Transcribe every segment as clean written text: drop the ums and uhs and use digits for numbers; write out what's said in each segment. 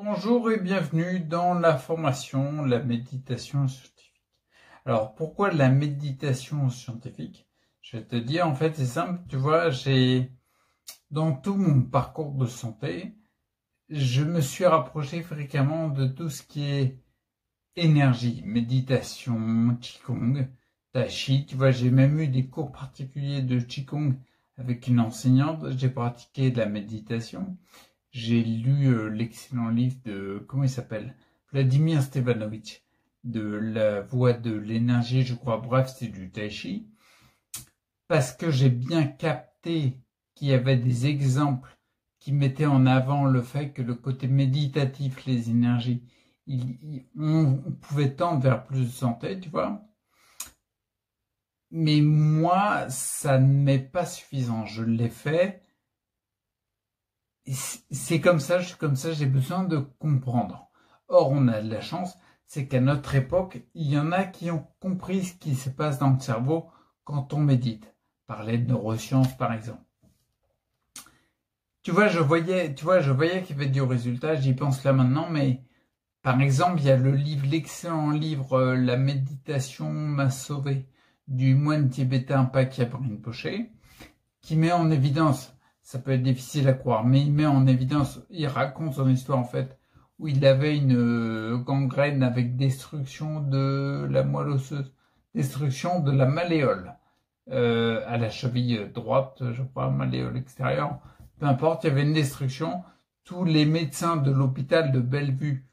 Bonjour et bienvenue dans la formation La méditation scientifique. Alors pourquoi la méditation scientifique? Je vais te dire, en fait c'est simple, tu vois, dans tout mon parcours de santé, je me suis rapproché fréquemment de tout ce qui est énergie, méditation, Qigong, Tai Chi, tu vois, j'ai même eu des cours particuliers de Qigong avec une enseignante, j'ai pratiqué de la méditation. J'ai lu l'excellent livre de, comment il s'appelle? Vladimir Stevanovic, de la voie de l'énergie, je crois. Bref, c'est du Tai Chi. Parce que j'ai bien capté qu'il y avait des exemples qui mettaient en avant le fait que le côté méditatif, les énergies, on pouvait tendre vers plus de santé, tu vois. Mais moi, ça ne m'est pas suffisant. Je l'ai fait. C'est comme ça, je suis comme ça, j'ai besoin de comprendre. Or, on a de la chance, c'est qu'à notre époque, il y en a qui ont compris ce qui se passe dans le cerveau quand on médite. Parler de neurosciences, par exemple. Tu vois, je voyais qu'il y avait du résultat, j'y pense là maintenant, mais par exemple, il y a l'excellent livre La méditation m'a sauvé du moine tibétain Pakya Rinpoche, qui met en évidence, ça peut être difficile à croire, mais il met en évidence, il raconte son histoire en fait, où il avait une gangrène avec destruction de la moelle osseuse, destruction de la malléole, à la cheville droite, je crois, malléole extérieure, peu importe, il y avait une destruction. Tous les médecins de l'hôpital de Bellevue,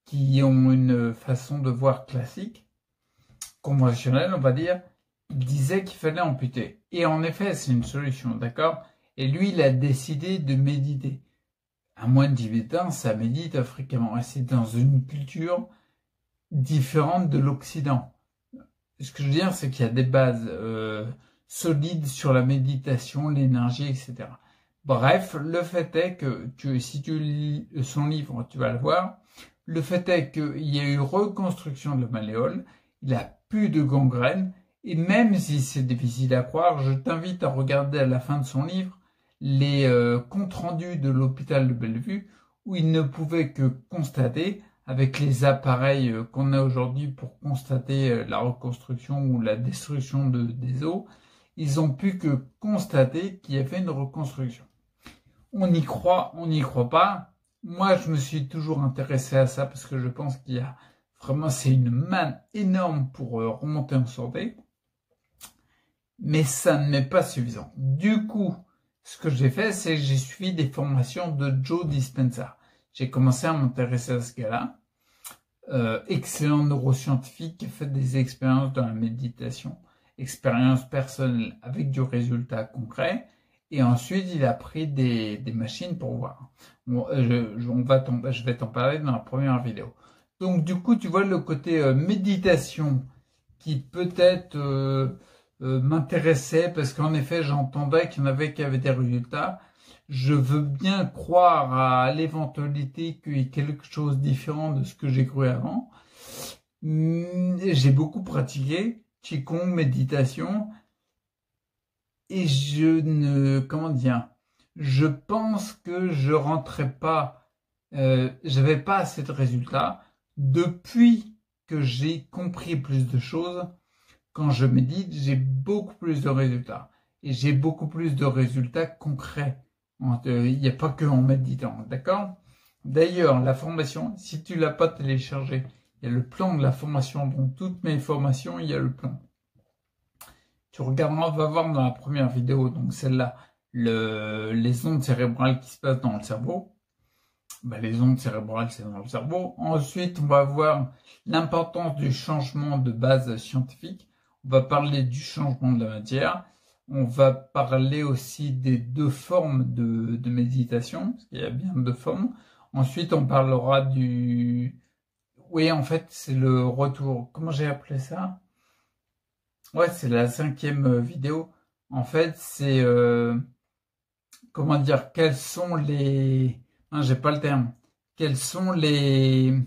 qui ont une façon de voir classique, conventionnelle, on va dire, il disait qu'il fallait amputer. Et en effet, c'est une solution, d'accord? Et lui, il a décidé de méditer. Un moine tibétain, ça médite fréquemment. Et c'est dans une culture différente de l'Occident. Ce que je veux dire, c'est qu'il y a des bases solides sur la méditation, l'énergie, etc. Bref, le fait est que, si tu lis son livre, tu vas le voir, le fait est qu'il y a eu reconstruction de la malléole, il a plus de gangrène, et même si c'est difficile à croire, je t'invite à regarder à la fin de son livre les comptes rendus de l'hôpital de Bellevue, où il ne pouvait que constater, avec les appareils qu'on a aujourd'hui pour constater la reconstruction ou la destruction des os, ils ont pu que constater qu'il y avait une reconstruction. On y croit, on n'y croit pas. Moi, je me suis toujours intéressé à ça parce que je pense qu'il y a vraiment, c'est une manne énorme pour remonter en santé. Mais ça ne m'est pas suffisant. Du coup, ce que j'ai fait, c'est que j'ai suivi des formations de Joe Dispenza. J'ai commencé à m'intéresser à ce gars-là. Excellent neuroscientifique qui a fait des expériences dans la méditation, expériences personnelles avec du résultat concret. Et ensuite, il a pris des machines pour voir. Bon, je vais t'en parler dans la première vidéo. Donc, du coup, tu vois le côté méditation qui peut-être m'intéressait parce qu'en effet, j'entendais qu'il y en avait qui avaient des résultats. Je veux bien croire à l'éventualité qu'il y ait quelque chose de différent de ce que j'ai cru avant. J'ai beaucoup pratiqué Qigong, méditation, et je pense que je rentrais pas, j'avais pas assez de résultats. Depuis que j'ai compris plus de choses, quand je médite, j'ai beaucoup plus de résultats. Et j'ai beaucoup plus de résultats concrets. Il n'y a pas que en méditant, d'accord? D'ailleurs, la formation, si tu l'as pas téléchargée, il y a le plan de la formation. Dans toutes mes formations, il y a le plan. Tu regarderas, va voir dans la première vidéo, donc celle-là, les ondes cérébrales qui se passent dans le cerveau. Ben, les ondes cérébrales, c'est dans le cerveau. Ensuite, on va voir l'importance du changement de base scientifique. On va parler du changement de la matière. On va parler aussi des deux formes de méditation, parce qu'il y a bien deux formes. Ensuite, on parlera du... Oui, en fait, c'est le retour. Comment j'ai appelé ça? Ouais, c'est la 5e vidéo. En fait, c'est... comment dire? Quels sont les... Non, j'ai pas le terme. Quelles sont les...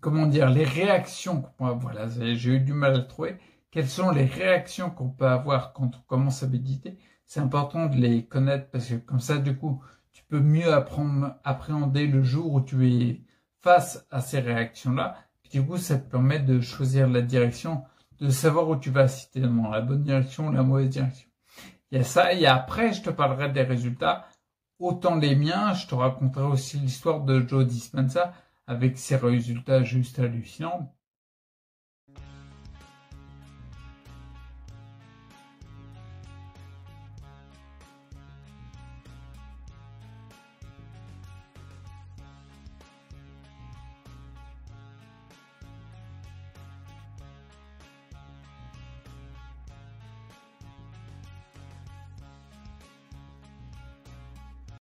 Comment dire? Les réactions qu'on peut avoir. Voilà, j'ai eu du mal à le trouver. Quelles sont les réactions qu'on peut avoir quand on commence à méditer? C'est important de les connaître parce que comme ça, du coup, tu peux mieux appréhender le jour où tu es face à ces réactions-là. Du coup, ça te permet de choisir la direction, de savoir où tu vas, si tu es dans la bonne direction ou la mauvaise direction. Il y a ça, et après, je te parlerai des résultats, autant les miens, je te raconterai aussi l'histoire de Joe Dispenza avec ses résultats juste hallucinants.